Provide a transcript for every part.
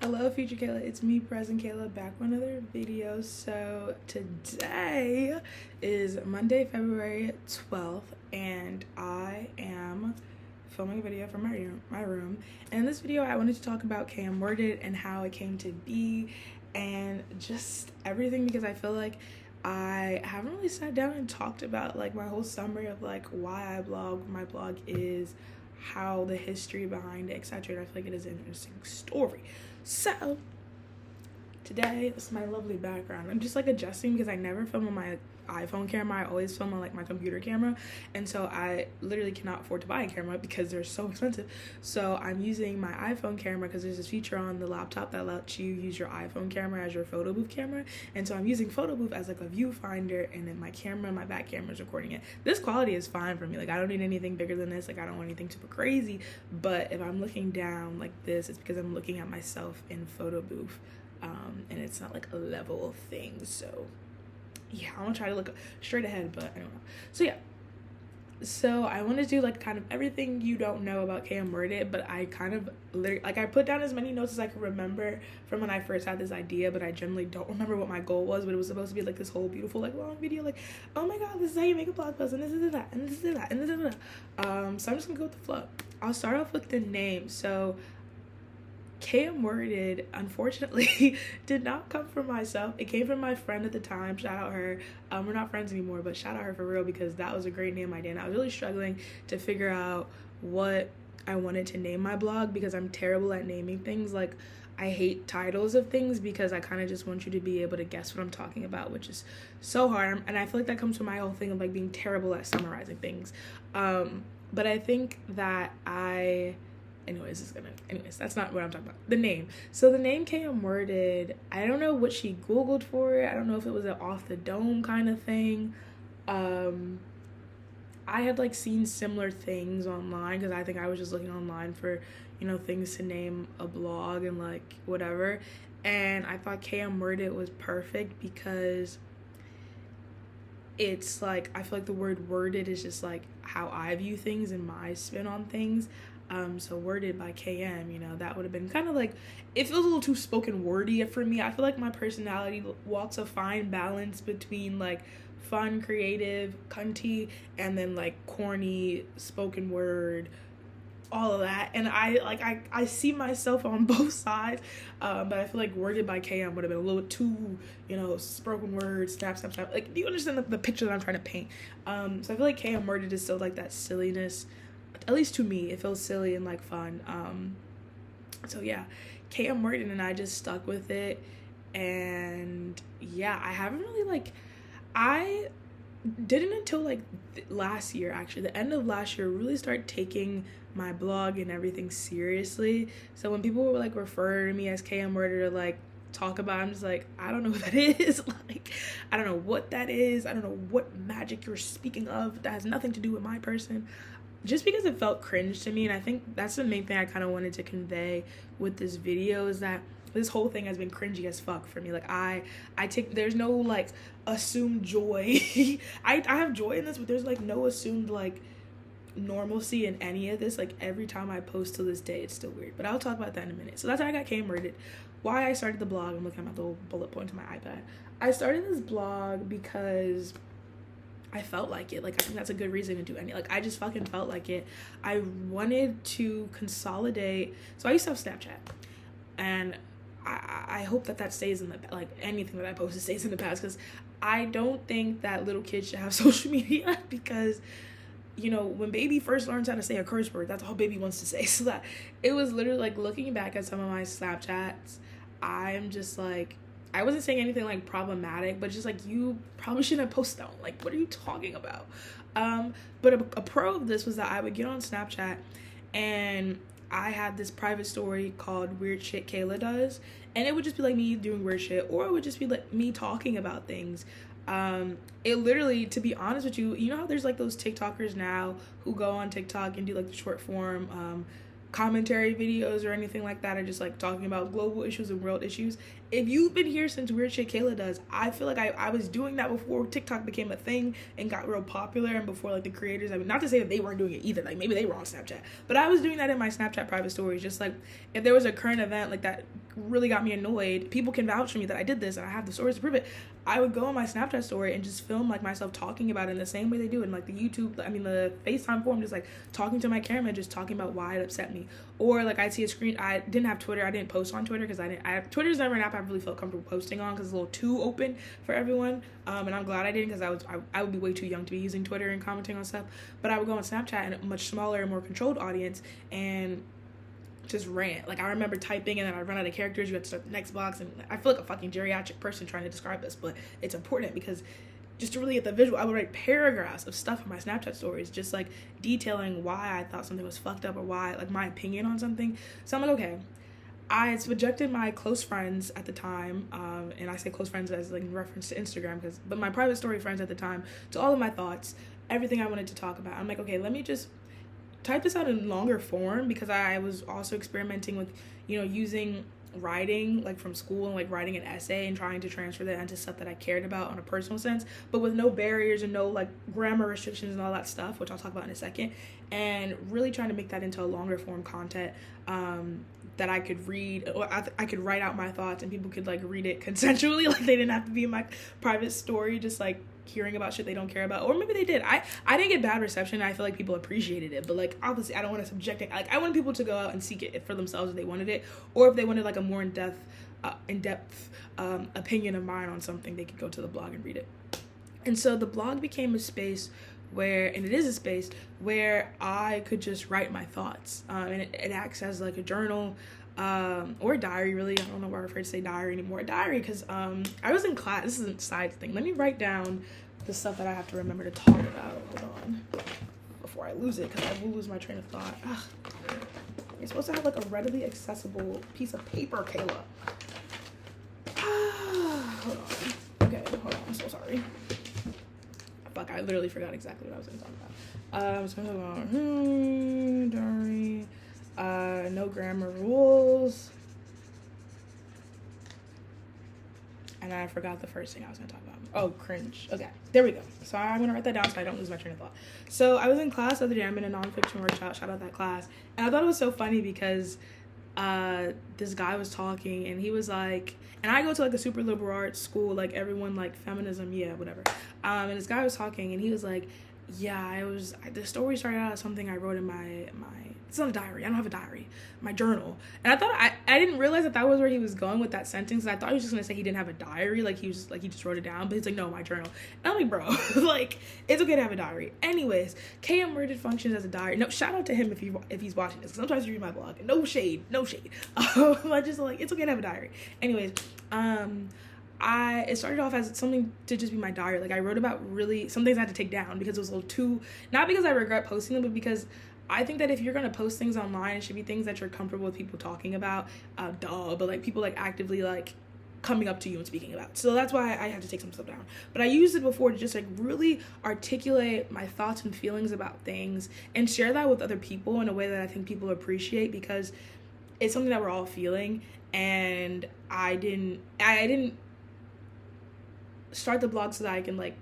Hello, future Kayla. It's me, present Kayla, back with another video. So today is Monday, February 12th, and I am filming a video from my room. And in this video, I wanted to talk about Cam Worded and how it came to be, and just everything, because I feel like I haven't really sat down and talked about like my whole summary of like why I blog, what my blog is, how the history behind it, etc. And I feel like it is an interesting story. So today, this is my lovely background. I'm just like adjusting because I never film on my iPhone camera. I always film on like my computer camera, and so I literally cannot afford to buy a camera because they're so expensive. So I'm using my iPhone camera because there's this feature on the laptop that lets you use your iPhone camera as your photo booth camera, and so I'm using photo booth as like a viewfinder, and then my camera, my back camera is recording it. This quality is fine for me. Like I don't need anything bigger than this. Like I don't want anything super crazy, but if I'm looking down like this, it's because I'm looking at myself in photo booth. And it's not like a level thing, so yeah, I'm gonna try to look straight ahead, but I don't know. So yeah, so I want to do like kind of everything you don't know about Cam Worded, but I kind of literally, like, I put down as many notes as I could remember from when I first had this idea, but I generally don't remember what my goal was. But it was supposed to be like this whole beautiful like long video, like, oh my god, this is how you make a blog post, and this is that, and this is that, and this is that. So I'm just gonna go with the flow. I'll start off with the name. So Cam Worded, unfortunately, did not come from myself. It came from my friend at the time. Shout out her. We're not friends anymore, but shout out her for real, because that was a great name idea. And I was really struggling to figure out what I wanted to name my blog, because I'm terrible at naming things. Like, I hate titles of things because I kind of just want you to be able to guess what I'm talking about, which is so hard. And I feel like that comes from my whole thing of like being terrible at summarizing things. But I think that anyways, that's not what I'm talking about. The name. So the name Cam Worded, I don't know what she Googled for it. I don't know if it was an off the dome kind of thing. I had like seen similar things online, because I think I was just looking online for, things to name a blog and like whatever. And I thought Cam Worded was perfect because it's like, I feel like the word worded is just like how I view things and my spin on things. So Worded by KM, that would have been kind of like, it feels a little too spoken wordy for me. I feel like my personality walks a fine balance between like fun, creative, cunty, and then like corny, spoken word, all of that. And I see myself on both sides, but I feel like Worded by KM would have been a little too, spoken word, snap. Like, do you understand the picture that I'm trying to paint? So I feel like KM Worded is still like that silliness. At least to me, it feels silly and like fun. So yeah, Cam Worded, and I just stuck with it. And yeah, I haven't really I didn't until like last year, actually, the end of last year, really start taking my blog and everything seriously. So when people were like refer to me as Cam Worded or like talk about it, I'm just like, I don't know what that is. Like, I don't know what that is. I don't know what magic you're speaking of. That has nothing to do with my person. Just because it felt cringe to me. And I think that's the main thing I kind of wanted to convey with this video, is that this whole thing has been cringy as fuck for me. Like, I take, there's no like assumed joy. I have joy in this, but there's like no assumed like normalcy in any of this. Like, every time I post to this day, it's still weird, but I'll talk about that in a minute. So that's how I got Cam Worded. Why I started the blog. I'm looking at my little bullet points on my iPad. I started this blog because I felt like it. Like, I think that's a good reason to do any. Like, I just fucking felt like it. I wanted to consolidate. So I used to have Snapchat, and I hope that stays in the, like, anything that I post stays in the past, because I don't think that little kids should have social media, because when baby first learns how to say a curse word, that's all baby wants to say. So that it was literally like, looking back at some of my Snapchats, I'm just like, I wasn't saying anything like problematic, but just like, you probably shouldn't post that. Like, what are you talking about? But a pro of this was that I would get on Snapchat, and I had this private story called Weird Shit Kayla Does, and it would just be like me doing weird shit, or it would just be like me talking about things. It literally, to be honest with you, you know how there's like those TikTokers now who go on TikTok and do like the short form commentary videos or anything like that, or just like talking about global issues and world issues. If you've been here since Weird Shit Kayla Does, I feel like I was doing that before TikTok became a thing and got real popular, and before like the creators, I mean, not to say that they weren't doing it either, like maybe they were on Snapchat, but I was doing that in my Snapchat private stories. Just like, if there was a current event like that really got me annoyed, people can vouch for me that I did this and I have the stories to prove it. I would go on my Snapchat story and just film like myself talking about it in the same way they do in like the FaceTime form, just like talking to my camera, just talking about why it upset me. Or like I'd see a screen. I didn't have Twitter. I didn't post on Twitter because Twitter's never an app I really felt comfortable posting on because it's a little too open for everyone. And I'm glad I didn't, because I would be way too young to be using Twitter and commenting on stuff. But I would go on Snapchat and a much smaller and more controlled audience and just rant. Like, I remember typing and then I'd run out of characters. You had to start the next box, and I feel like a fucking geriatric person trying to describe this, but it's important because just to really get the visual, I would write paragraphs of stuff in my Snapchat stories, just like detailing why I thought something was fucked up or why, like, my opinion on something. So I'm like, okay, I subjected my close friends at the time, and I say close friends as like in reference to Instagram, but my private story friends at the time, to all of my thoughts, everything I wanted to talk about. I'm like, okay, let me just type this out in longer form, because I was also experimenting with, using writing like from school and like writing an essay and trying to transfer that into stuff that I cared about on a personal sense, but with no barriers and no like grammar restrictions and all that stuff, which I'll talk about in a second, and really trying to make that into a longer form content that I could read, or I could write out my thoughts and people could like read it consensually, like they didn't have to be in my private story just like hearing about shit they don't care about. Or maybe they did. I didn't get bad reception. I feel like people appreciated it, but like obviously I don't want to subject it. Like, I want people to go out and seek it for themselves if they wanted it, or if they wanted like a more in-depth opinion of mine on something, they could go to the blog and read it. And so the blog became a space where, and it is a space where I could just write my thoughts, and it acts as like a journal, or a diary, really. I don't know why I'm afraid to say diary anymore. A diary, because I was in class. This is a side thing. Let me write down the stuff that I have to remember to talk about. Hold on, before I lose it, because I will lose my train of thought. Ugh. You're supposed to have like a readily accessible piece of paper, Kayla. Hold on. Okay, hold on. I'm so sorry. Fuck, I literally forgot exactly what I was going to talk about. So diary, no grammar rules, and I forgot the first thing I was going to talk about. Oh, cringe. Okay, there we go. So I'm going to write that down so I don't lose my train of thought. So I was in class the other day. I'm in a nonfiction workshop. Shout out that class. And I thought it was so funny because this guy was talking, and he was like, and I go to like a super liberal arts school, like everyone like feminism, yeah, whatever. And this guy was talking, and he was like, yeah, the story started out as something I wrote in my it's not a diary. I don't have a diary. My journal. And I thought I didn't realize that was where he was going with that sentence. I thought he was just gonna say he didn't have a diary, like he just wrote it down. But he's like, no, my journal. And I'm like, bro, like it's okay to have a diary. Anyways, KM worded functions as a diary. No, shout out to him if he's watching this. Sometimes you read my blog. No shade. I just like, it's okay to have a diary. Anyways, it started off as something to just be my diary. Like, I wrote about really some things I had to take down because it was a little too, not because I regret posting them, but because I think that if you're going to post things online, it should be things that you're comfortable with people talking about, but like people like actively like coming up to you and speaking about. So that's why I had to take some stuff down. But I used it before to just like really articulate my thoughts and feelings about things and share that with other people in a way that I think people appreciate, because it's something that we're all feeling. And I didn't start the blog so that I can like,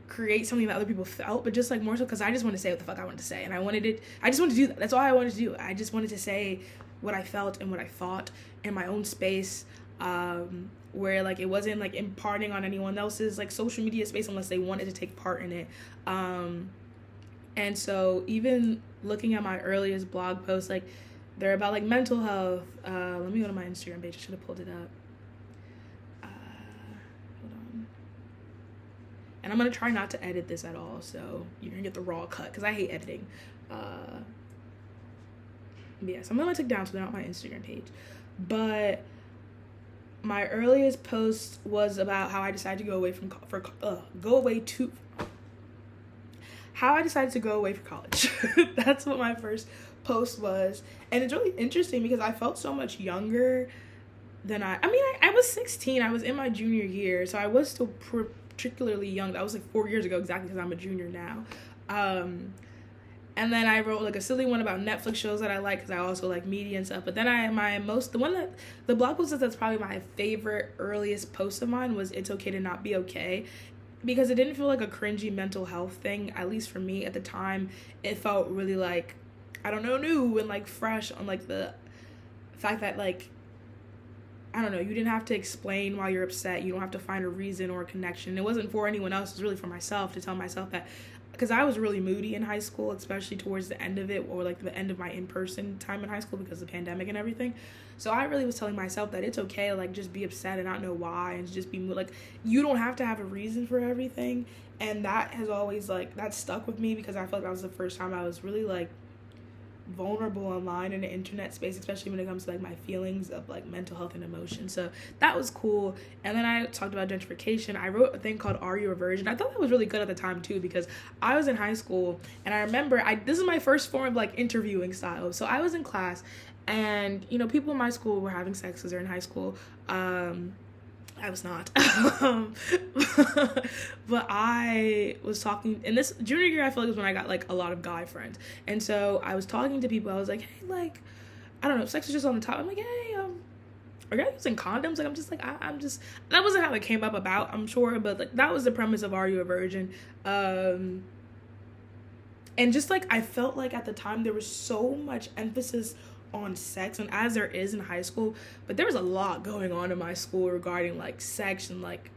create something that other people felt, but just like more so because I just wanted to say what the fuck I wanted to say, and I just wanted to do that. That's all I wanted to do. I just wanted to say what I felt and what I thought in my own space, where like it wasn't like imparting on anyone else's like social media space unless they wanted to take part in it. And so even looking at my earliest blog posts, like they're about like mental health. Let me go to my Instagram page. I should have pulled it up. And I'm going to try not to edit this at all, so you're going to get the raw cut, because I hate editing. Yeah, so I'm going to take down so they're not my Instagram page. But my earliest post was about how I decided to go away how I decided to go away for college. That's what my first post was. And it's really interesting because I felt so much younger than I was 16. I was in my junior year, so I was still particularly young. That was like 4 years ago exactly, because I'm a junior now. And then I wrote like a silly one about Netflix shows that I like, because I also like media and stuff. But then the blog post that's probably my favorite earliest post of mine was "It's Okay to Not Be Okay," because it didn't feel like a cringy mental health thing. At least for me at the time, it felt really like, I don't know, new and like fresh on like the fact that, like, I don't know, you didn't have to explain why you're upset. You don't have to find a reason or a connection. It wasn't for anyone else. It was really for myself, to tell myself that, because I was really moody in high school, especially towards the end of it, or like the end of my in-person time in high school because of the pandemic and everything. So I really was telling myself that it's okay to, like, just be upset and not know why, and just be like, you don't have to have a reason for everything. And that has always, like, that stuck with me, because I felt like that was the first time I was really, like, vulnerable online in the internet space, especially when it comes to, like, my feelings of, like, mental health and emotion. So that was cool. And then I talked about gentrification. I wrote a thing called Are You a Virgin? I thought that was really good at the time too, because I was in high school, and I remember this is my first form of, like, interviewing style. So I was in class, and, you know, people in my school were having sex because they're in high school. I was not. But I was talking, and this junior year, I feel like was when I got, like, a lot of guy friends. And so I was talking to people. I was like, hey, like, I don't know, sex was just on the top. I'm like, hey, are you using condoms? Like, I'm just like, I'm just, that wasn't how it came up about, I'm sure, but, like, that was the premise of Are You a Virgin? And just, like, I felt like at the time there was so much emphasis on sex, and as there is in high school, but there was a lot going on in my school regarding, like, sex and, like,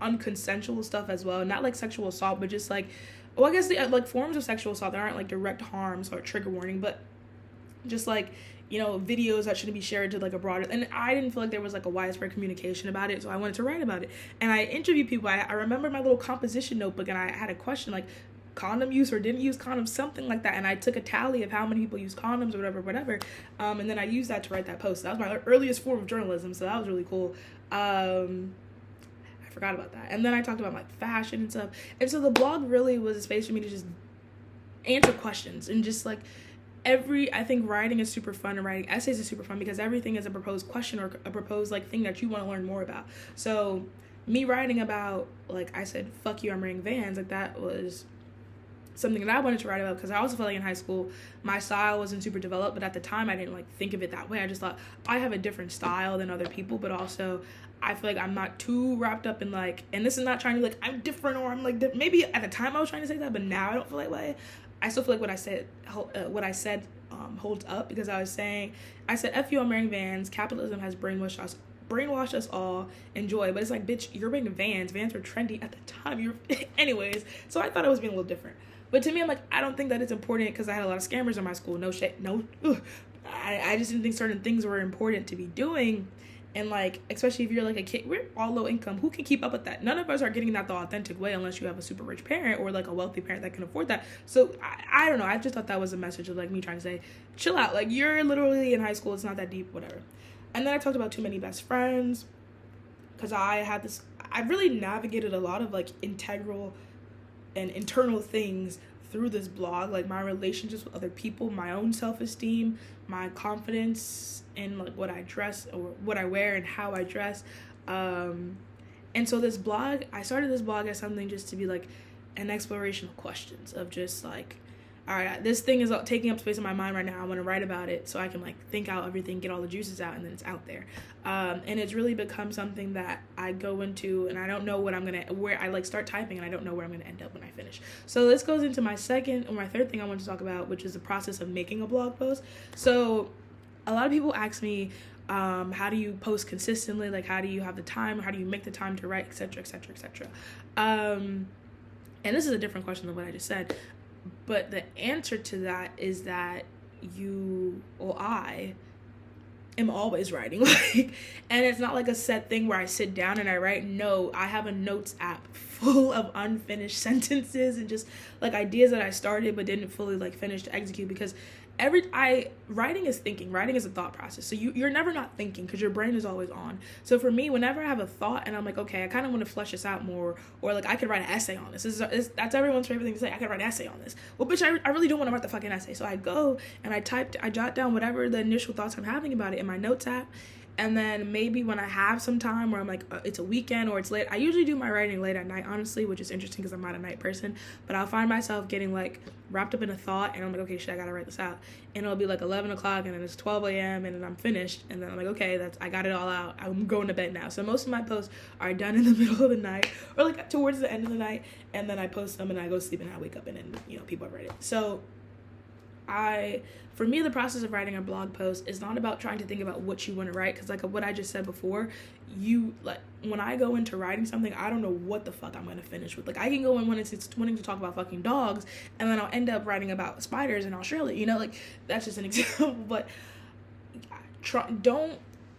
unconsensual stuff as well. Not like sexual assault, but just, like, well, I guess the, like, forms of sexual assault that aren't, like, direct harms or trigger warning, but just, like, you know, videos that shouldn't be shared to, like, a broader, and I didn't feel like there was, like, a widespread communication about it, so I wanted to write about it. And I interviewed people. I remember my little composition notebook, and I had a question, like, condom use or didn't use condoms, something like that, and I took a tally of how many people use condoms or whatever, and then I used that to write that post. That was my earliest form of journalism, so that was really cool. I forgot about that. And then I talked about, like, fashion and stuff, and so the blog really was a space for me to just answer questions, and just, like, I think writing is super fun, and writing essays is super fun, because everything is a proposed question or a proposed, like, thing that you want to learn more about. So me writing about, like I said, fuck you, I'm wearing Vans, like, that was something that I wanted to write about, because I also felt like in high school my style wasn't super developed, but at the time I didn't, like, think of it that way. I just thought I have a different style than other people, but also I feel like I'm not too wrapped up in, like, and this is not trying to, like, I'm different, or I'm, like, maybe at the time I was trying to say that, but now I don't feel like way. I still feel like what I said holds up, because I said, F you, I'm wearing Vans, capitalism has brainwashed us all, enjoy. But it's like, bitch, you're wearing Vans were trendy at the time, anyways. So I thought it was being a little different. But to me, I'm like, I don't think that it's important, because I had a lot of scammers in my school. No shit. No. I just didn't think certain things were important to be doing. And, like, especially if you're, like, a kid, we're all low income. Who can keep up with that? None of us are getting that the authentic way, unless you have a super rich parent or, like, a wealthy parent that can afford that. So I don't know. I just thought that was a message of, like, me trying to say, chill out. Like, you're literally in high school. It's not that deep, whatever. And then I talked about too many best friends, because I really navigated a lot of, like, integral and internal things through this blog, like my relationships with other people, my own self-esteem, my confidence in, like, what I dress or what I wear and how I dress. And so this blog, I started this blog as something just to be, like, an exploration of questions, of just, like, all right, this thing is taking up space in my mind right now. I want to write about it so I can, like, think out everything, get all the juices out, and then it's out there. And it's really become something that I go into, and I don't know where I, like, start typing, and I don't know where I'm going to end up when I finish. So this goes into my third thing I want to talk about, which is the process of making a blog post. So a lot of people ask me, how do you post consistently? Like, how do you have the time? How do you make the time to write, et cetera, et cetera, et cetera? And this is a different question than what I just said. But the answer to that is that I am always writing, like, and it's not like a set thing where I sit down and I write. No, I have a notes app full of unfinished sentences and just, like, ideas that I started but didn't fully, like, finish to execute, because writing is thinking. Writing is a thought process. So you're never not thinking, because your brain is always on. So for me, whenever I have a thought and I'm like, okay, I kind of want to flesh this out more, or, like, I could write an essay on this. That's everyone's favorite thing to say. I could write an essay on this. Well, bitch, I really don't want to write the fucking essay. So I go and I jot down whatever the initial thoughts I'm having about it in my notes app. And then maybe when I have some time where I'm like, it's a weekend or it's late, I usually do my writing late at night, honestly, which is interesting because I'm not a night person. But I'll find myself getting, like, wrapped up in a thought, and I'm like, okay, shit, I gotta write this out. And it'll be like 11 o'clock, and then it's 12 a.m., and then I'm finished. And then I'm like, okay, I got it all out. I'm going to bed now. So most of my posts are done in the middle of the night, or, like, towards the end of the night. And then I post them, and I go to sleep, and I wake up, and then, you know, people have read it. So For me, the process of writing a blog post is not about trying to think about what you want to write, because like what I just said before, when I go into writing something, I don't know what the fuck I'm going to finish with. Like, I can go in wanting to talk about fucking dogs, and then I'll end up writing about spiders in Australia, you know, like, that's just an example. But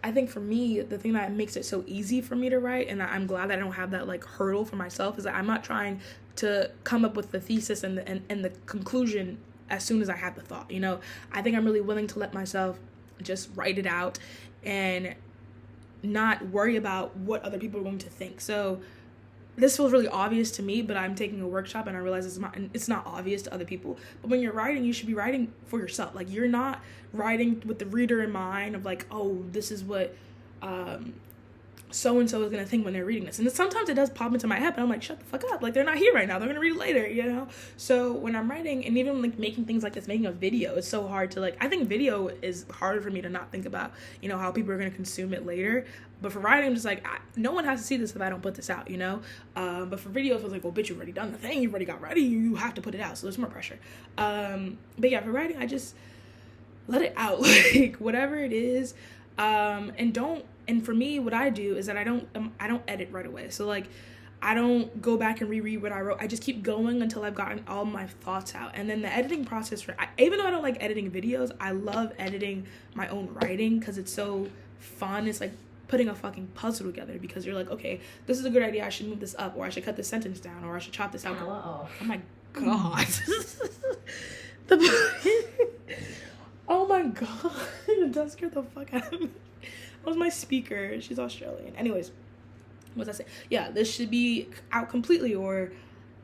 I think for me, the thing that makes it so easy for me to write, and I'm glad that I don't have that like hurdle for myself, is that I'm not trying to come up with the thesis and the conclusion as soon as I have the thought, you know. I think I'm really willing to let myself just write it out and not worry about what other people are going to think. So this feels really obvious to me, but I'm taking a workshop and I realize it's not obvious to other people. But when you're writing, you should be writing for yourself. Like, you're not writing with the reader in mind of like, oh, this is what so-and-so is going to think when they're reading this. And sometimes it does pop into my head, but I'm like, shut the fuck up. Like, they're not here right now. They're going to read it later, you know? So when I'm writing, and even like making things like this, making a video, it's so hard to like, I think video is harder for me to not think about, you know, how people are going to consume it later. But for writing, I'm just like, no one has to see this if I don't put this out, you know? But for video, it feels like, well, bitch, you've already done the thing. You've already got ready. You have to put it out. So there's more pressure. But yeah, for writing, I just let it out. Like, whatever it is. And for me, what I do is that I don't edit right away. So like, I don't go back and reread what I wrote. I just keep going until I've gotten all my thoughts out. And then the editing process, even though I don't like editing videos, I love editing my own writing because it's so fun. It's like putting a fucking puzzle together, because you're like, okay, this is a good idea. I should move this up, or I should cut this sentence down, or I should chop this out. Hello. Oh my God. Oh my God. That scared the fuck out of me. That was my speaker. She's Australian. Anyways, what was I saying? Yeah, this should be out completely, or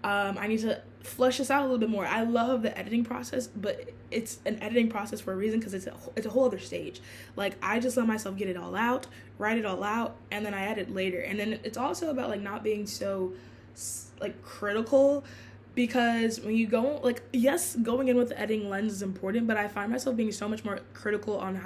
I need to flesh this out a little bit more. I love the editing process, but it's an editing process for a reason, because it's a whole other stage. Like, I just let myself get it all out, write it all out, and then I edit later. And then it's also about like not being so like critical, because when you go, like, yes, going in with the editing lens is important, but I find myself being so much more critical on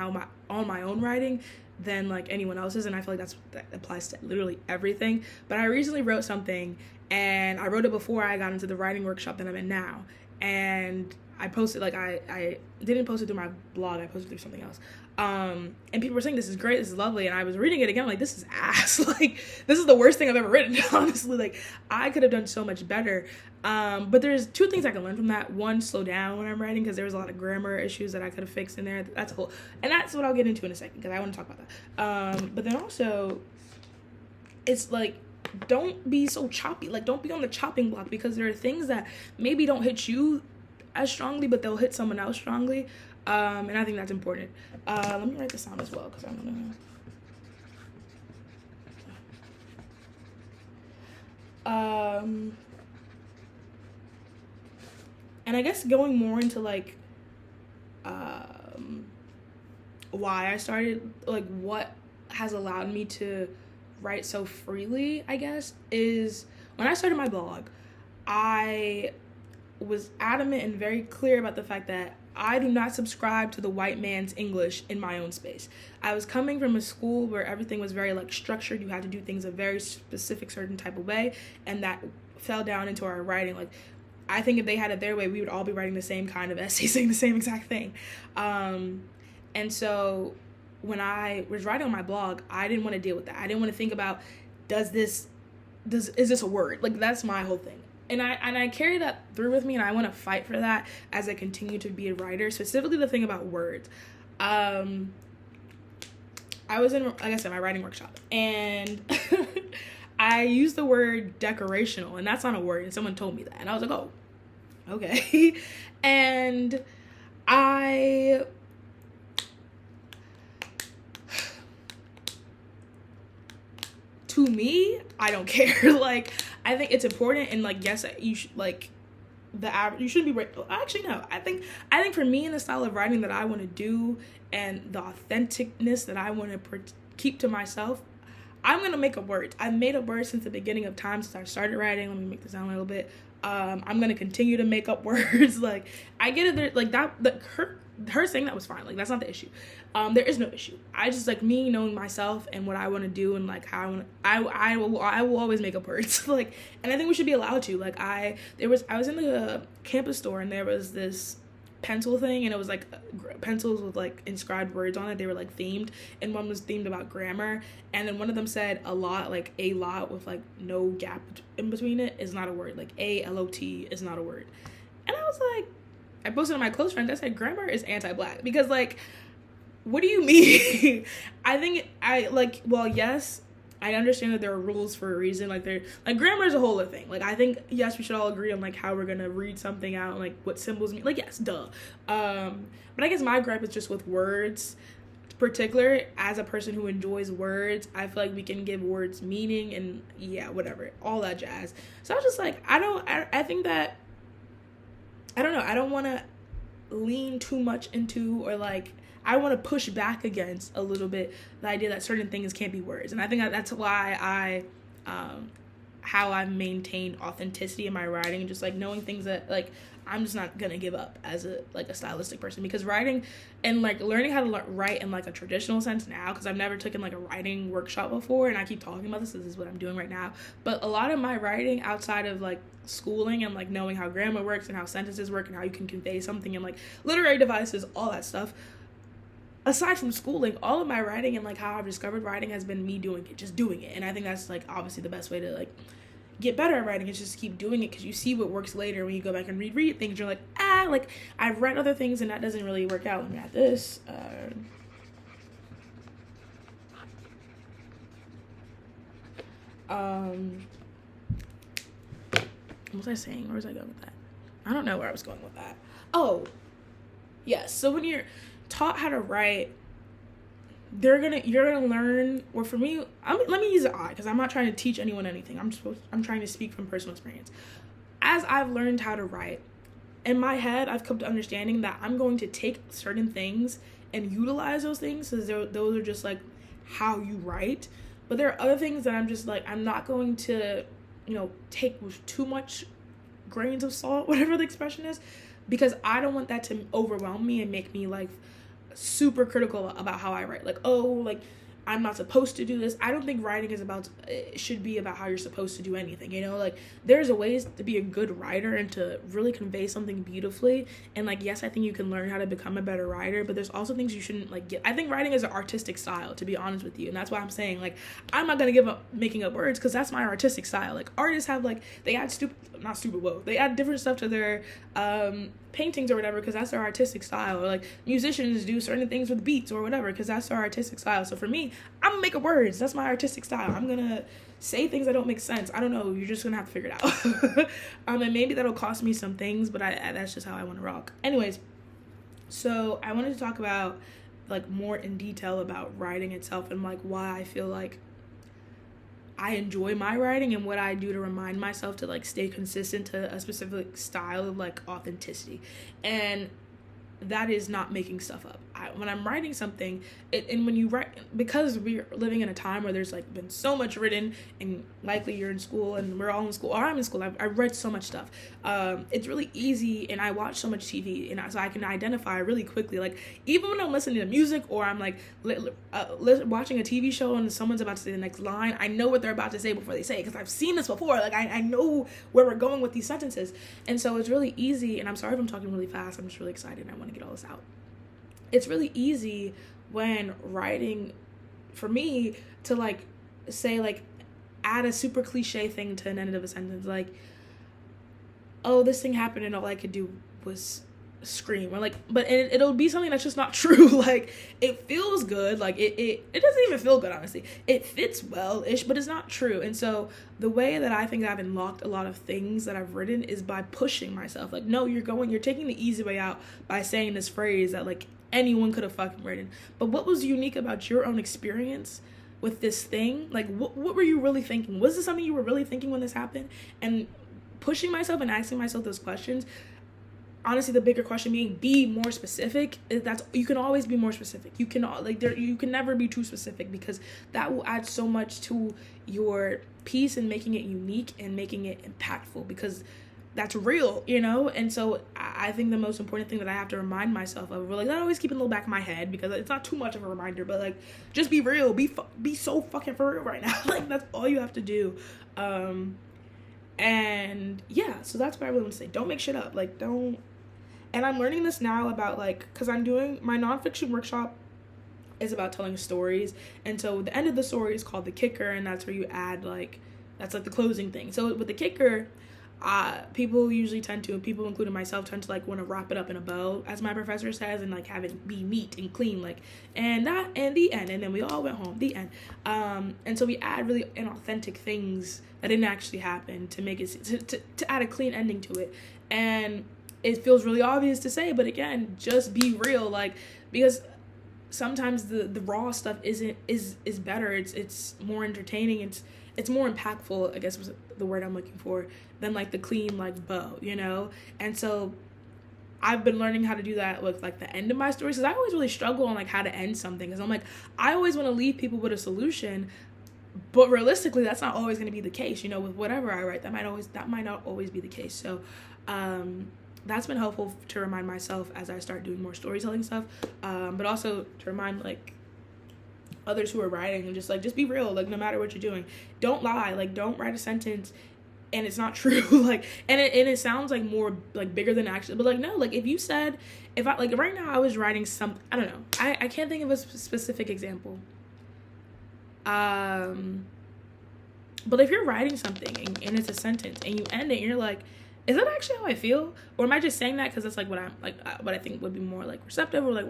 my own writing than like anyone else's, and I feel like that applies to literally everything. But I recently wrote something, and I wrote it before I got into the writing workshop that I'm in now, and I posted, like, I didn't post it through my blog, I posted through something else, and people were saying, this is great, this is lovely, and I was reading it again, like, this is ass. Like, this is the worst thing I've ever written, honestly. Like, I could have done so much better. But there's two things I can learn from that. One, slow down when I'm writing, because there was a lot of grammar issues that I could have fixed in there. That's cool, and that's what I'll get into in a second, because I want to talk about that. But then also, it's like, don't be so choppy. Like, don't be on the chopping block, because there are things that maybe don't hit you as strongly, but they'll hit someone else strongly. And I think that's important. Let me write this down as well, because I don't know. And I guess going more into like why I started, like what has allowed me to write so freely, I guess, is when I started my blog, I was adamant and very clear about the fact that I do not subscribe to the white man's English in my own space. I was coming from a school where everything was very like structured. You had to do things a very specific, certain type of way, and that fell down into our writing. Like, I think if they had it their way, we would all be writing the same kind of essay, saying the same exact thing. And so when I was writing on my blog, I didn't want to deal with that. I didn't want to think about, is this a word? Like, that's my whole thing. And I carry that through with me, and I want to fight for that as I continue to be a writer, specifically the thing about words. I was in, like I said, my writing workshop, and I used the word decorational, and that's not a word, and someone told me that, and I was like, oh, okay. And to me, I don't care. Like, I think it's important, and like, yes, you should, like, you shouldn't be actually no, I think for me, and the style of writing that I want to do, and the authenticness that I want to keep to myself, I'm gonna make up words. I've made up words since the beginning of time, since I started writing. Let me make this down a little bit. I'm gonna continue to make up words. Like, I get it there, like that her saying that was fine. Like, that's not the issue. There is no issue. I just, like, me knowing myself and what I want to do, and like how I will always make up words. Like, and I think we should be allowed to. Like, I was in the campus store, and there was this pencil thing, and it was like pencils with like inscribed words on it. They were like themed, and one was themed about grammar, and then one of them said a lot, like a lot with like no gap in between it is not a word. Like A-L-O-T is not a word. And I was like, I posted to my close friends, I said grammar is anti-black, because like, what do you mean? I think yes, I understand that there are rules for a reason. Like grammar is a whole other thing. Like, I think, yes, we should all agree on like how we're gonna read something out and like what symbols mean. Like, yes, duh. But I guess my gripe is just with words. Particular, as a person who enjoys words, I feel like we can give words meaning and yeah, whatever, all that jazz. So I was just like, I think that, I don't know, I don't want to lean too much into, or like, I want to push back against a little bit the idea that certain things can't be words. And I think that's why how I've maintained authenticity in my writing, just like knowing things that like I'm just not gonna give up as a stylistic person, because writing and like learning how to write in like a traditional sense now, because I've never taken like a writing workshop before, and I keep talking about this is what I'm doing right now, but a lot of my writing outside of like schooling and like knowing how grammar works and how sentences work and how you can convey something and like literary devices, all that stuff, aside from schooling, all of my writing and like how I've discovered writing has been me doing it, just doing it. And I think that's like obviously the best way to like get better at writing, is just keep doing it, because you see what works later when you go back and reread things. You're like, like I've read other things and that doesn't really work out. Let me add this. What was I saying? Where was I going with that? I don't know where I was going with that. Oh, yes. So when you're taught how to write, you're gonna learn, or for me, let me use I, because I'm not trying to teach anyone anything. I'm trying to speak from personal experience. As I've learned how to write, in my head, I've come to understanding that I'm going to take certain things and utilize those things, because those are just like how you write. But there are other things that I'm just like, I'm not going to, take with too much grains of salt, whatever the expression is, because I don't want that to overwhelm me and make me like super critical about how I write. Like, oh, like I'm not supposed to do this. I don't think writing should be about how you're supposed to do anything, like there's a ways to be a good writer and to really convey something beautifully. And like, yes, I think you can learn how to become a better writer, but there's also things you shouldn't like get. I think writing is an artistic style, to be honest with you. And that's why I'm saying like, I'm not going to give up making up words, because that's my artistic style. Like artists have like, they add they add different stuff to their paintings or whatever, because that's their artistic style. Or like musicians do certain things with beats or whatever, because that's their artistic style. So for me, I'm gonna make up words. That's my artistic style. I'm gonna say things that don't make sense. I don't know. You're just gonna have to figure it out. And maybe that'll cost me some things, but that's just how I want to rock. Anyways, so I wanted to talk about like more in detail about writing itself, and like why I feel like I enjoy my writing and what I do to remind myself to like stay consistent to a specific style of like authenticity. And that is not making stuff up. When I'm writing something, and when you write, because we're living in a time where there's like been so much written, and likely you're in school and we're all in school, or I'm in school, I've read so much stuff. It's really easy, and I watch so much TV, and so I can identify really quickly. Like even when I'm listening to music, or I'm like watching a TV show and someone's about to say the next line, I know what they're about to say before they say it, because I've seen this before. Like I know where we're going with these sentences, and so it's really easy. And I'm sorry if I'm talking really fast. I'm just really excited and I want to get all this out. It's really easy when writing, for me, to like say like add a super cliche thing to an end of a sentence, like, oh, this thing happened and all I could do was scream, or like, but it'll be something that's just not true. Like it feels good, like it doesn't even feel good, honestly. It fits well-ish, but it's not true. And so the way that I think I've unlocked a lot of things that I've written is by pushing myself. Like, no, you're taking the easy way out by saying this phrase that like anyone could have fucking written. But what was unique about your own experience with this thing? Like what were you really thinking? Was this something you were really thinking when this happened? And pushing myself and asking myself those questions. Honestly, the bigger question being, be more specific. That's, you can always be more specific. You can you can never be too specific, because that will add so much to your piece and making it unique and making it impactful, because that's real, And so I think the most important thing that I have to remind myself of, like, not always keep it in the back of my head, because it's not too much of a reminder, but like, just be real, be so fucking for real right now. Like that's all you have to do. And yeah, so that's what I really want to say. Don't make shit up. Like, don't. And I'm learning this now about, like, because I'm doing my nonfiction workshop is about telling stories. And so the end of the story is called the kicker, and that's where you add, like, that's like the closing thing. So with the kicker, people usually people including myself tend to like want to wrap it up in a bow, as my professor says, and like have it be neat and clean, like, and that, and the end, and then we all went home, the end. And so we add really inauthentic things that didn't actually happen to make it to add a clean ending to it. And it feels really obvious to say, but again, just be real, like, because sometimes the raw stuff is better. It's more entertaining. It's more impactful, I guess was the word I'm looking for, than like the clean like bow, you know? And so I've been learning how to do that with like the end of my stories, because I always really struggle on like how to end something, because I'm like, I always want to leave people with a solution, but realistically that's not always going to be the case, you know? With whatever I write, that might not always be the case. So that's been helpful to remind myself as I start doing more storytelling stuff, but also to remind like others who are writing, and just be real, like, no matter what you're doing, don't lie, like, don't write a sentence and it's not true, like, and it sounds like more like bigger than actually, but like, no, like, if I like right now I was writing some, I don't know, I can't think of a specific example, but if you're writing something and it's a sentence and you end it and you're like, is that actually how I feel? Or am I just saying that because that's like what I'm like, what I think would be more like receptive, or like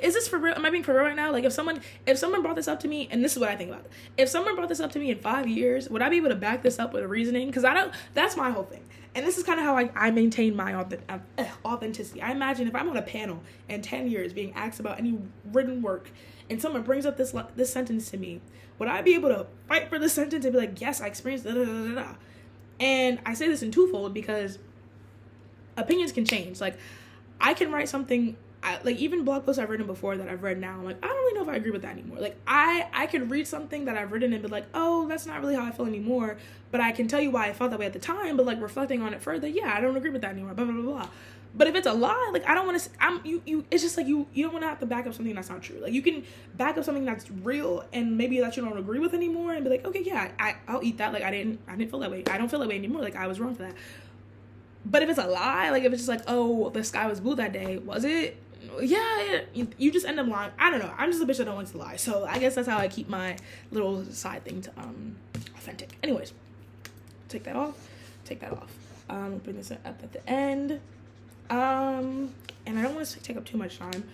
is this for real? Am I being for real right now? Like, if someone brought this up to me, and this is what I think about it. If someone brought this up to me in 5 years, would I be able to back this up with a reasoning? Because that's my whole thing. And this is kind of how I maintain my authenticity. I imagine if I'm on a panel in 10 years being asked about any written work, and someone brings up this sentence to me, would I be able to fight for the sentence and be like, yes, I experienced da da da da? And I say this in twofold, because opinions can change. Like, I can write something, like, even blog posts I've written before that I've read now, I'm like, I don't really know if I agree with that anymore. Like, I could read something that I've written and be like, oh, that's not really how I feel anymore, but I can tell you why I felt that way at the time, but like, reflecting on it further, yeah, I don't agree with that anymore, blah, blah, blah, blah. But if it's a lie, like, I don't want to, it's just like, you don't want to have to back up something that's not true. Like, you can back up something that's real and maybe that you don't agree with anymore and be like, okay, yeah, I'll eat that. Like, I didn't feel that way. I don't feel that way anymore. Like, I was wrong for that. But if it's a lie, like, if it's just like, oh, the sky was blue that day, was it? Yeah, you just end up lying. I don't know. I'm just a bitch that don't like to lie. So I guess that's how I keep my little side thing to authentic. Anyways, take that off. We'll bring this up at the end. And I don't want to take up too much time.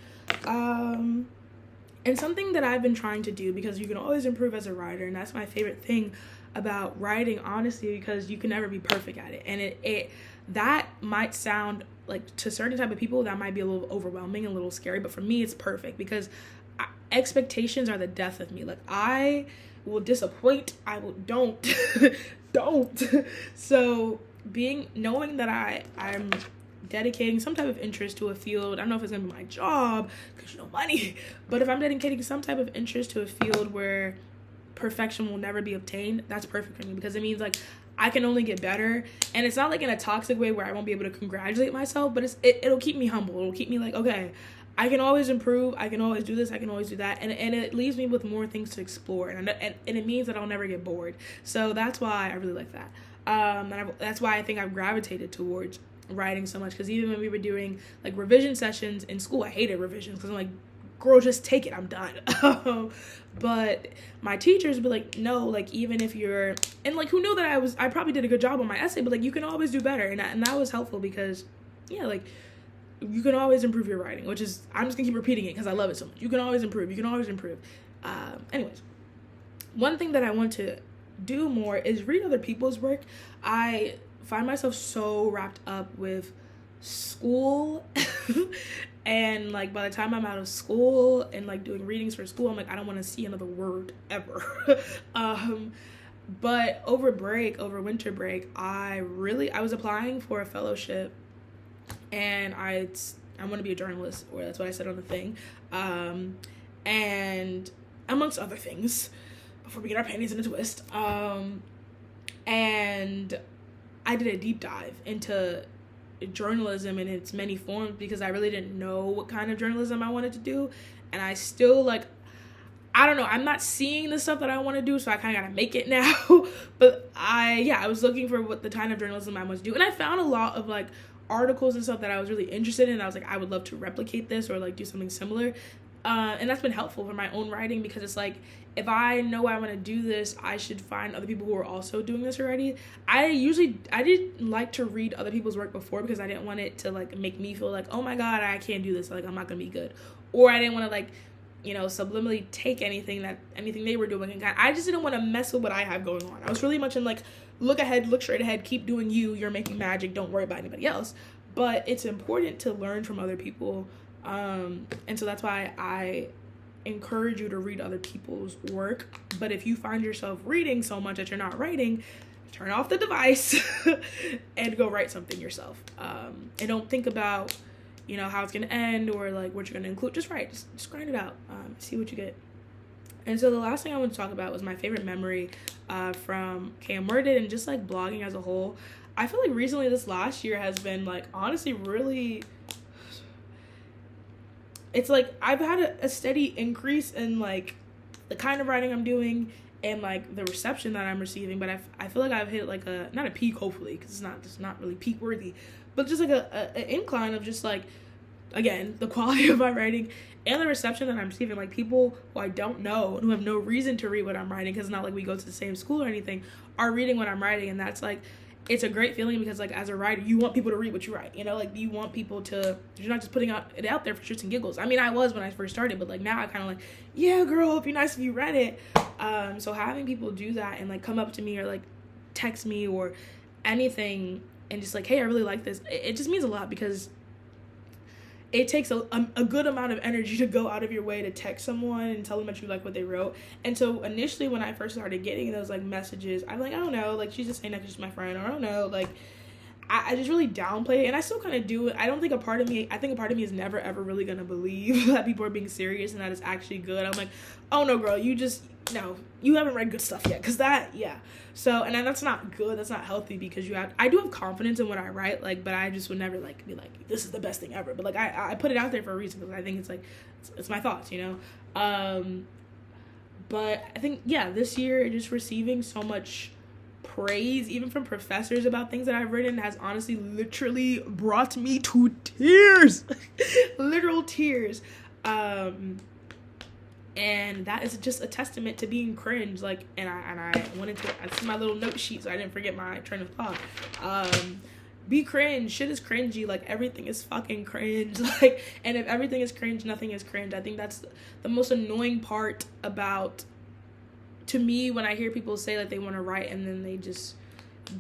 And something that I've been trying to do, because you can always improve as a writer, and that's my favorite thing about writing, honestly, because you can never be perfect at it. And it that might sound like, to certain type of people, that might be a little overwhelming, a little scary, but for me, it's perfect, because expectations are the death of me. Like, I will disappoint. Don't. So knowing that I'm dedicating some type of interest to a field, I don't know if it's gonna be my job, because money, but if I'm dedicating some type of interest to a field where perfection will never be obtained, that's perfect for me, because it means like I can only get better. And it's not like in a toxic way where I won't be able to congratulate myself, but it'll keep me humble. It'll keep me like, okay, I can always improve, I can always do this, I can always do that, and it leaves me with more things to explore, and it means that I'll never get bored. So that's why I really like that. That's why I think I've gravitated towards writing so much, because even when we were doing like revision sessions in school, I hated revisions, because I'm like, girl, just take it, I'm done. But my teachers would be like, no, like, even if you're, and like, who knew that I probably did a good job on my essay, but like, you can always do better, and that was helpful, because yeah, like, you can always improve your writing, which is, I'm just gonna keep repeating it because I love it so much. You can always improve. Anyways, one thing that I want to do more is read other people's work. I find myself so wrapped up with school and like, by the time I'm out of school and like doing readings for school, I'm like, I don't want to see another word ever. But over winter break, I was applying for a fellowship, and I want to be a journalist, or that's what I said on the thing, and amongst other things, before we get our panties in a twist, and I did a deep dive into journalism in its many forms, because I really didn't know what kind of journalism I wanted to do, and I still, like, I don't know, I'm not seeing the stuff that I want to do, so I kind of gotta make it now. But I was looking for what the kind of journalism I want to do, and I found a lot of like articles and stuff that I was really interested in. I was like, I would love to replicate this or like do something similar. And that's been helpful for my own writing, because it's like, if I know I want to do this, I should find other people who are also doing this already. I didn't like to read other people's work before, because I didn't want it to like make me feel like, oh my god, I can't do this, like I'm not gonna be good. Or I didn't want to like, subliminally take anything they were doing, and I just didn't want to mess with what I have going on. I was really much in like, look ahead, look straight ahead, keep doing you're making magic, don't worry about anybody else. But it's important to learn from other people, and so that's why I encourage you to read other people's work. But if you find yourself reading so much that you're not writing, turn off the device and go write something yourself, and don't think about how it's gonna end or like what you're gonna include. Just write, just grind it out, see what you get. And so the last thing I want to talk about was my favorite memory from KM Worded and just like blogging as a whole. I feel like recently, this last year has been like honestly really, it's like I've had a steady increase in like the kind of writing I'm doing and like the reception that I'm receiving. But I feel like I've hit like not a peak, hopefully, because it's not really peak worthy, but just like an incline of just like, again, the quality of my writing and the reception that I'm receiving. Like, people who I don't know and who have no reason to read what I'm writing, because it's not like we go to the same school or anything, are reading what I'm writing. And that's like, it's a great feeling, because like as a writer, you want people to read what you write, like you want people to, you're not just putting it out there for shits and giggles. I mean, I was when I first started, but like now I kind of like, yeah girl, it'd be nice if you read it. So having people do that and like come up to me or like text me or anything and just like, hey, I really like this, it just means a lot, because it takes a good amount of energy to go out of your way to text someone and tell them that you like what they wrote. And so initially, when I first started getting those like messages, I'm like, I don't know, like she's just saying that she's my friend, or I don't know, like I just really downplay it, and I still kind of do it. I think a part of me is never ever really gonna believe that people are being serious and that it's actually good. I'm like, oh no girl, you haven't read good stuff yet, because so, and that's not good, that's not healthy, because I do have confidence in what I write, like, but I just would never like be like, this is the best thing ever, but like I put it out there for a reason, because I think it's like it's my thoughts, but I think this year just receiving so much praise, even from professors, about things that I've written has honestly literally brought me to tears. Literal tears. And that is just a testament to being cringe. Like, and I wanted to, I see my little note sheet so I didn't forget my train of thought. Be cringe. Shit is cringy. Like, everything is fucking cringe. Like, and if everything is cringe, nothing is cringe. I think that's the most annoying part about, to me, when I hear people say like they want to write and then they just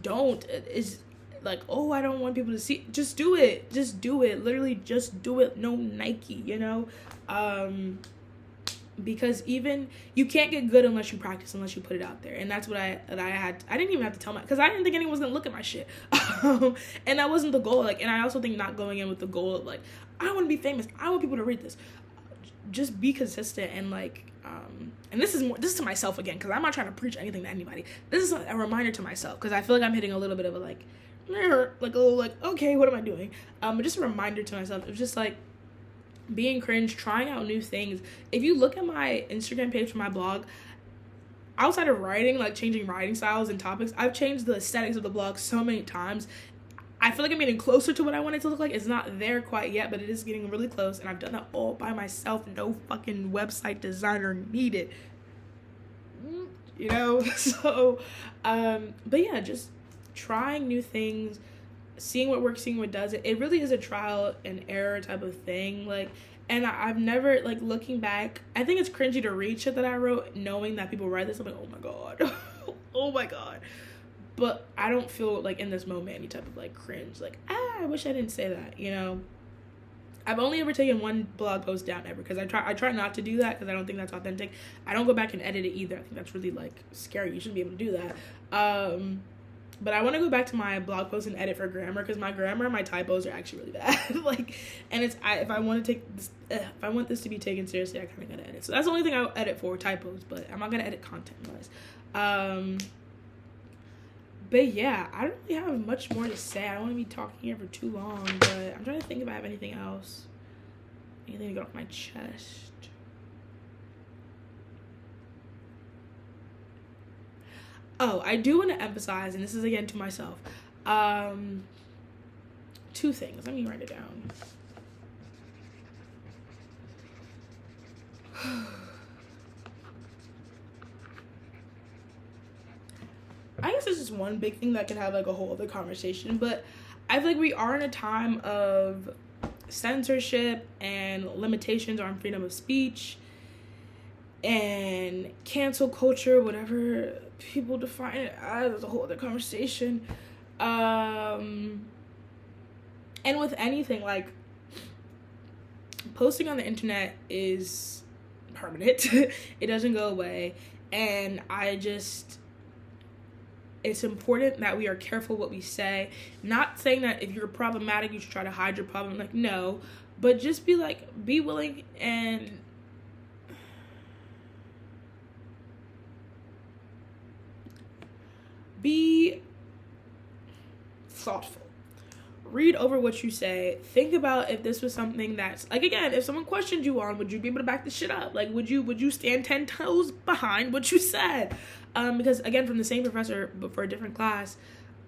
don't, is like, oh, I don't want people to see. Just do it. Just do it. Literally just do it. No Nike, because even you can't get good unless you practice, unless you put it out there. And that's what I didn't even have to tell because I didn't think anyone was gonna look at my shit. And that wasn't the goal. Like, and I also think not going in with the goal of like, I want to be famous, I want people to read this. Just be consistent and like, and this is to myself again, because I'm not trying to preach anything to anybody. This is a reminder to myself, because I feel like I'm hitting a little bit of a like a little like, okay, what am I doing? But just a reminder to myself. It's just like being cringe, trying out new things. If you look at my Instagram page for my blog, outside of writing, like changing writing styles and topics, I've changed the aesthetics of the blog so many times. I feel like I'm getting closer to what I want it to look like. It's not there quite yet, but it is getting really close, and I've done that all by myself. No fucking website designer needed. So, but yeah, just trying new things, seeing what works, seeing what doesn't. It really is a trial and error type of thing. Like, and I've never, like, looking back, I think it's cringy to read shit that I wrote, knowing that people write this. I'm like, oh my god, oh my god. But I don't feel like in this moment any type of like cringe, like, I wish I didn't say that, I've only ever taken one blog post down ever, because I try not to do that, because I don't think that's authentic. I don't go back and edit it either. I think that's really like scary. You shouldn't be able to do that. But I want to go back to my blog post and edit for grammar, because my grammar and my typos are actually really bad. Like, and if I want to take this, if I want this to be taken seriously, I kind of gotta edit. So that's the only thing I'll edit for, typos. But I'm not gonna edit content wise. But yeah, I don't really have much more to say. I don't want to be talking here for too long, but I'm trying to think if I have anything else. Anything to get off my chest. Oh, I do want to emphasize, and this is again to myself, two things. Let me write it down. I guess this is one big thing that could have like a whole other conversation, but I feel like we are in a time of censorship and limitations on freedom of speech and cancel culture, whatever people define it as, a whole other conversation. And with anything, like, posting on the internet is permanent. It doesn't go away. And it's important that we are careful what we say. Not saying that if you're problematic, you should try to hide your problem. Like, no. But just be willing and be thoughtful. Read over what you say. Think about if this was something that's, like, again, if someone questioned you on, would you be able to back this shit up? Like, would you stand 10 toes behind what you said? Because, again, from the same professor, but for a different class,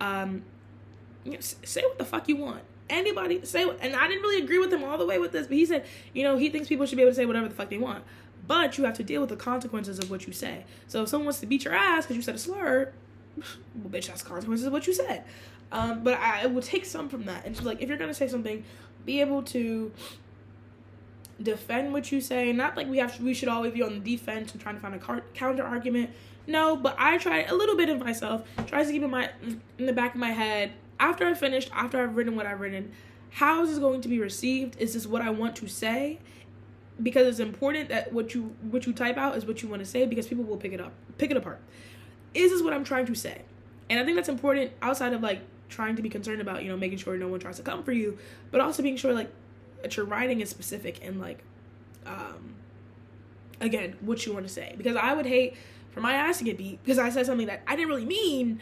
say what the fuck you want. Anybody say, and I didn't really agree with him all the way with this, but he said, he thinks people should be able to say whatever the fuck they want. But you have to deal with the consequences of what you say. So if someone wants to beat your ass because you said a slur, well, bitch, that's consequences of what you said. But I will take some from that. And just like, if you're going to say something, be able to defend what you say. Not like we should always be on the defense and trying to find a counter argument. No, but I try a little bit of myself, tries to keep in the back of my head, after I've written what I've written, how is this going to be received? Is this what I want to say? Because it's important that what you type out is what you want to say, because people will pick it apart. Is this what I'm trying to say? And I think that's important outside of like trying to be concerned about, making sure no one tries to come for you, but also being sure like that your writing is specific and like, again, what you want to say. Because I would hate for my ass to get beat because I said something that I didn't really mean.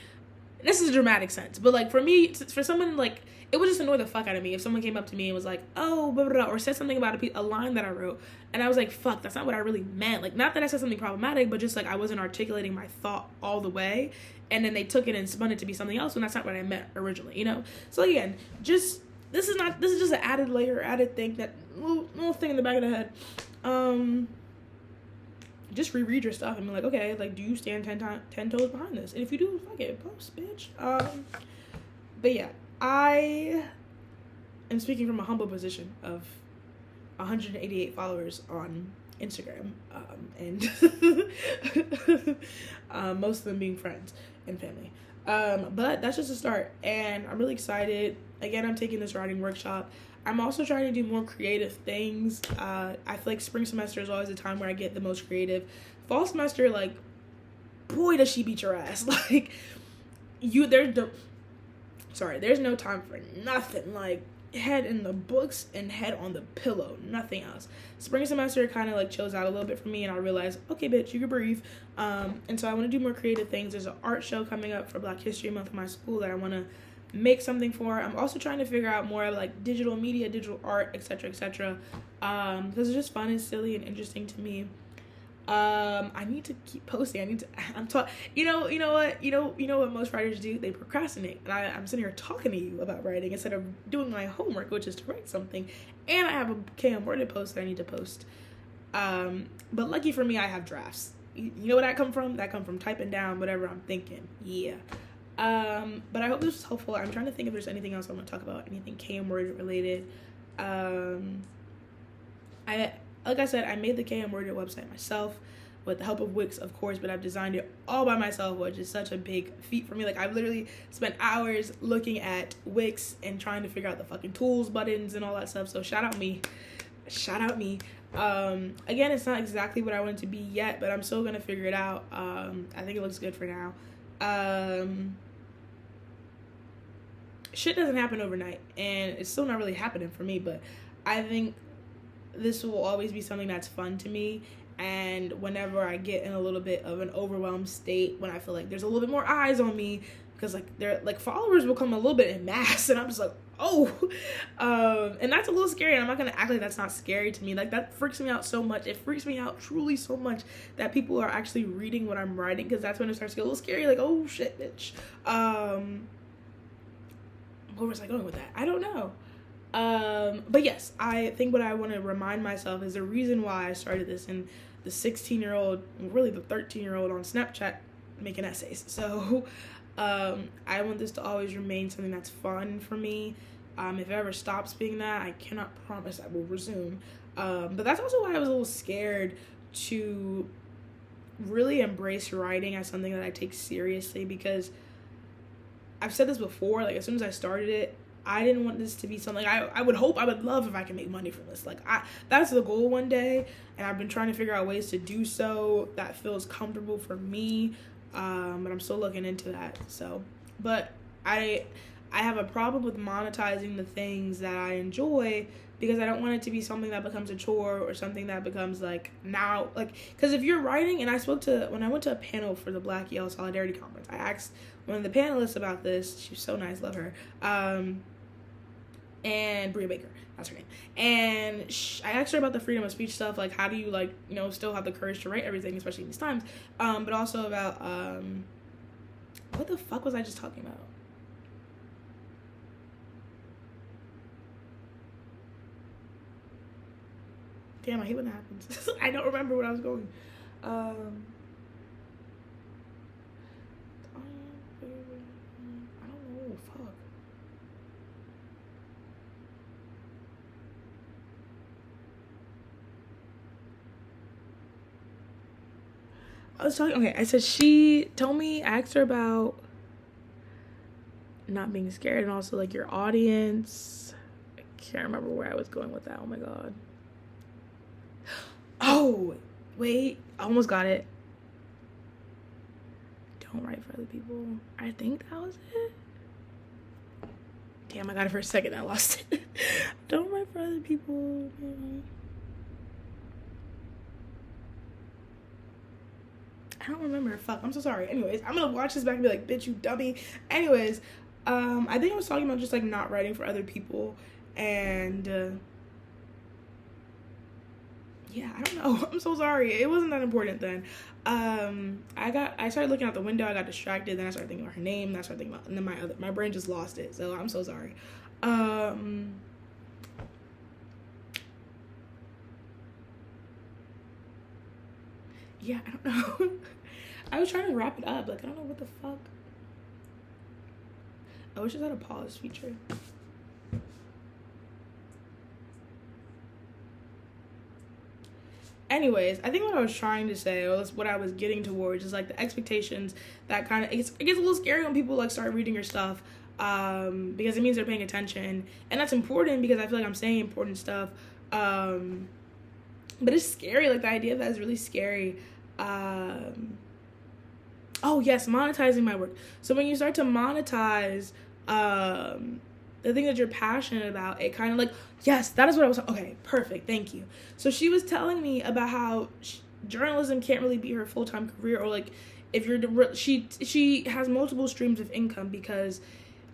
This is a dramatic sense, but like for me, for someone, like, it would just annoy the fuck out of me if someone came up to me and was like, oh, blah, blah, blah, or said something about a line that I wrote, and I was like, fuck, that's not what I really meant. Like, not that I said something problematic, but just like I wasn't articulating my thought all the way, and then they took it and spun it to be something else when that's not what I meant originally, So again, this is just an added layer, added thing, that little thing in the back of the head. Just reread your stuff and be like, okay, like, do you stand 10 toes behind this? And if you do, fuck it, post, bitch. But yeah, I am speaking from a humble position of 188 followers on Instagram, and most of them being friends and family. But that's just a start, and I'm really excited. Again, I'm taking this writing workshop. I'm also trying to do more creative things. I feel like spring semester is always the time where I get the most creative. Fall semester, like, boy, does she beat your ass. Like, there's no time for nothing. Like, head in the books and head on the pillow, nothing else. Spring semester kind of like chills out a little bit for me, and I realized, okay, bitch, you can breathe. And so I want to do more creative things. There's an art show coming up for Black History Month in my school that I want to make something for. I'm also trying to figure out more of like digital media, digital art, etc., because it's just fun and silly and interesting to me. I need to keep posting. You know what most writers do? They procrastinate. And I'm sitting here talking to you about writing instead of doing my homework, which is to write something. And I have a KM worded post that I need to post. But lucky for me, I have drafts. You know where that come from? That come from typing down whatever I'm thinking. Yeah. But I hope this was helpful. I'm trying to think if there's anything else I want to talk about, anything KM worded related. Like I said, I made the KM worded website myself with the help of Wix, of course, but I've designed it all by myself, which is such a big feat for me. Like, I've literally spent hours looking at Wix and trying to figure out the fucking tools, buttons, and all that stuff. So shout out me. Again, it's not exactly what I want it to be yet, but I'm still gonna figure it out. I think it looks good for now. Shit doesn't happen overnight, and it's still not really happening for me, but I think this will always be something that's fun to me. And whenever I get in a little bit of an overwhelmed state, when I feel like there's a little bit more eyes on me, because like they're like followers will come a little bit in mass, and I'm just like, oh, and that's a little scary. And I'm not gonna act like that's not scary to me. Like, that freaks me out so much. It freaks me out truly so much that people are actually reading what I'm writing, because that's when it starts to get a little scary. Like, oh shit, bitch. where was I going with that? I don't know. But yes, I think what I want to remind myself is the reason why I started this, and the 16-year-old, really the 13-year-old on Snapchat making essays. So I want this to always remain something that's fun for me. If it ever stops being that, I cannot promise I will resume. But that's also why I was a little scared to really embrace writing as something that I take seriously, because I've said this before, like as soon as I started it, I didn't want this to be something I would love if I could make money from this. Like that's the goal one day, and I've been trying to figure out ways to do so that feels comfortable for me. But I'm still looking into that. So, but I have a problem with monetizing the things that I enjoy, because I don't want it to be something that becomes a chore or something that becomes like now, like, because if you're writing, and when I went to a panel for the Black Yale Solidarity Conference, I asked one of the panelists about this. She was so nice, love her. And Bria Baker, that's her name. And I asked her about the freedom of speech stuff, like how do you like, you know, still have the courage to write everything, especially in these times. But also about what the fuck was I just talking about? Damn, I hate when that happens. I don't remember what I was going. I don't know. Fuck. I was talking. Okay, I said she told me. I asked her about not being scared, and also like your audience. I can't remember where I was going with that. Oh my god. Oh, wait. I almost got it. Don't write for other people. I think that was it. Damn, I got it for a second. I lost it. Don't write for other people. I don't remember. Fuck, I'm so sorry. Anyways, I'm gonna watch this back and be like, bitch, you dummy. Anyways, I think I was talking about just like not writing for other people, and yeah, I don't know. I'm so sorry. It wasn't that important then. I started looking out the window. I got distracted. Then I started thinking about her name. Then I started thinking about, and then my brain just lost it. So I'm so sorry. Yeah, I don't know. I was trying to wrap it up. Like, I don't know what the fuck. I wish it had a pause feature. Anyways, I think what I was trying to say, or what I was getting towards, is like the expectations that kind of, it gets a little scary when people like start reading your stuff, because it means they're paying attention, and that's important because I feel like I'm saying important stuff, but it's scary. Like the idea of that is really scary. Oh yes, monetizing my work. So when you start to monetize the thing that you're passionate about, it kind of like, yes, that is what I was, okay, perfect, thank you. So she was telling me about how journalism can't really be her full-time career, or like if you're, she has multiple streams of income, because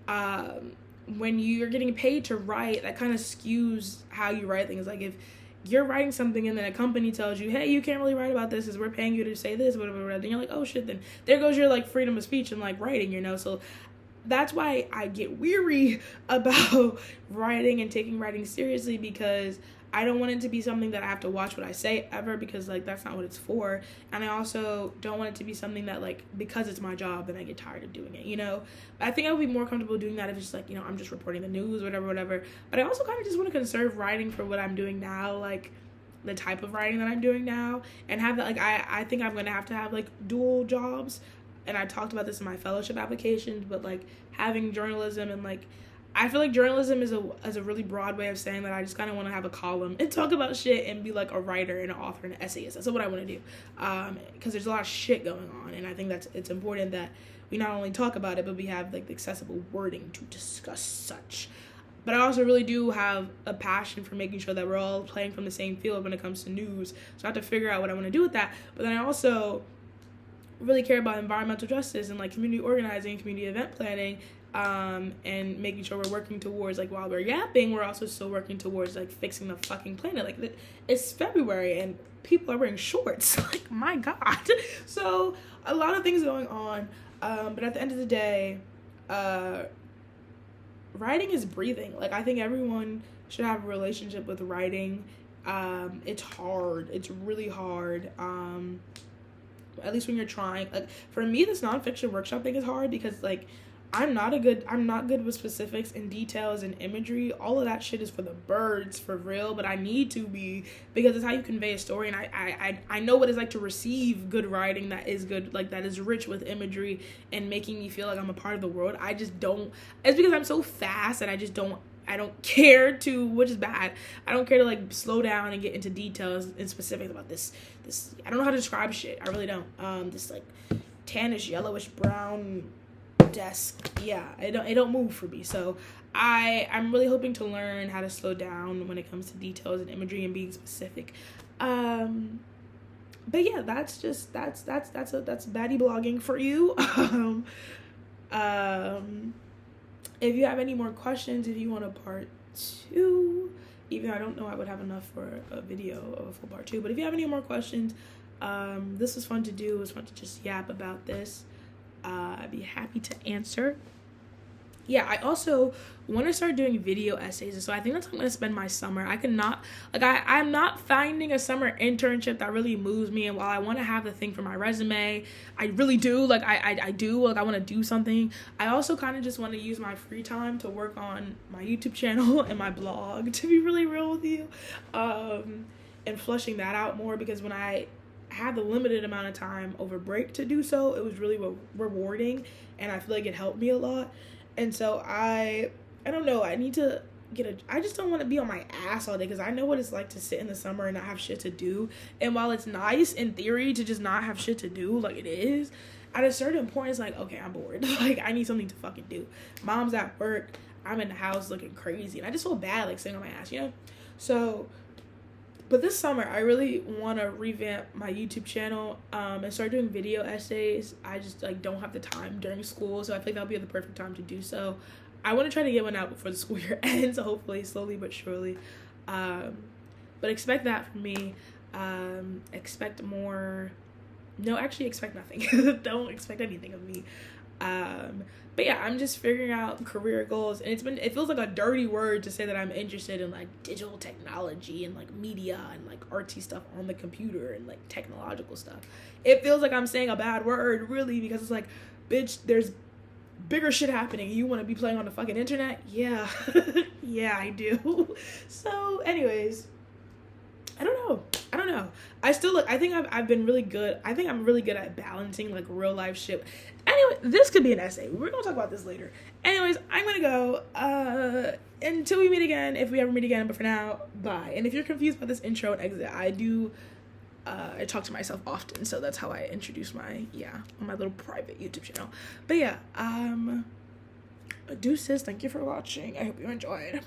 when you're getting paid to write, that kind of skews how you write things. Like if you're writing something and then a company tells you, hey, you can't really write about this because we're paying you to say this, whatever, then you're like, oh shit, then there goes your like freedom of speech and like writing, you know. So that's why I get weary about writing and taking writing seriously, because I don't want it to be something that I have to watch what I say ever, because like that's not what it's for. And I also don't want it to be something that like, because it's my job, then I get tired of doing it, you know. But I think I would be more comfortable doing that if it's just like, you know, I'm just reporting the news, whatever. But I also kind of just want to conserve writing for what I'm doing now, like the type of writing that I'm doing now, and have that, like I think I'm gonna have to have like dual jobs. And I talked about this in my fellowship applications, but like having journalism, and like I feel like journalism is a really broad way of saying that I just kind of want to have a column and talk about shit and be like a writer and an author and an essayist. That's what I want to do, because there's a lot of shit going on, and I think it's important that we not only talk about it, but we have like the accessible wording to discuss such. But I also really do have a passion for making sure that we're all playing from the same field when it comes to news. So I have to figure out what I want to do with that. But then I also really care about environmental justice and like community organizing, community event planning, and making sure we're working towards, like, while we're yapping, we're also still working towards like fixing the fucking planet. Like it's February and people are wearing shorts. Like, my God. So a lot of things going on, but at the end of the day, writing is breathing. Like, I think everyone should have a relationship with writing. It's hard. It's really hard. At least when you're trying. Like, for me, this nonfiction workshop thing is hard because, like, I'm not good with specifics and details and imagery. All of that shit is for the birds, for real, but I need to be, because it's how you convey a story, and I know what it's like to receive good writing that is good, like, that is rich with imagery and making me feel like I'm a part of the world. I just don't, it's because I'm so fast and I don't care to, which is bad. I don't care to, like, slow down and get into details and specifics about this. I don't know how to describe shit. I really don't. This, like, tannish, yellowish, brown desk. Yeah, it don't move for me. So I'm really hoping to learn how to slow down when it comes to details and imagery and being specific. But yeah, that's baddie blogging for you. If you have any more questions, if you want a part 2, even though I don't know I would have enough for a video of a full part 2, but if you have any more questions, this was fun to do. It was fun to just yap about this. I'd be happy to answer. Yeah, I also want to start doing video essays, and so I think that's how I'm going to spend my summer. I'm not finding a summer internship that really moves me, and while I want to have the thing for my resume, I really do, like, I do, like, I want to do something. I also kind of just want to use my free time to work on my YouTube channel and my blog, to be really real with you, and flushing that out more, because when I had the limited amount of time over break to do so, it was really rewarding, and I feel like it helped me a lot. And so I don't know, I need to I just don't want to be on my ass all day, because I know what it's like to sit in the summer and not have shit to do. And while it's nice in theory to just not have shit to do, like it is, at a certain point it's like, okay, I'm bored. Like, I need something to fucking do. Mom's at work, I'm in the house looking crazy, and I just feel bad, like, sitting on my ass, you know? So, but this summer, I really want to revamp my YouTube channel and start doing video essays. I just, like, don't have the time during school, so I think that'll be the perfect time to do so. I want to try to get one out before the school year ends, hopefully, slowly but surely. But expect that from me. Expect more. No, actually, expect nothing. Don't expect anything of me. But yeah, I'm just figuring out career goals, and it feels like a dirty word to say that I'm interested in, like, digital technology and, like, media and, like, artsy stuff on the computer and, like, technological stuff. It feels like I'm saying a bad word, really, because it's like, bitch, there's bigger shit happening. You want to be playing on the fucking internet? Yeah. Yeah, I do. So anyways, I don't know. I think I've been really good. I think I'm really good at balancing, like, real life shit. Anyway, this could be an essay. We're gonna talk about this later. Anyways, I'm gonna go until we meet again, if we ever meet again. But for now, bye. And if you're confused by this intro and exit, I talk to myself often, so that's how I introduce on my little private YouTube channel. But yeah, deuces. Thank you for watching. I hope you enjoyed.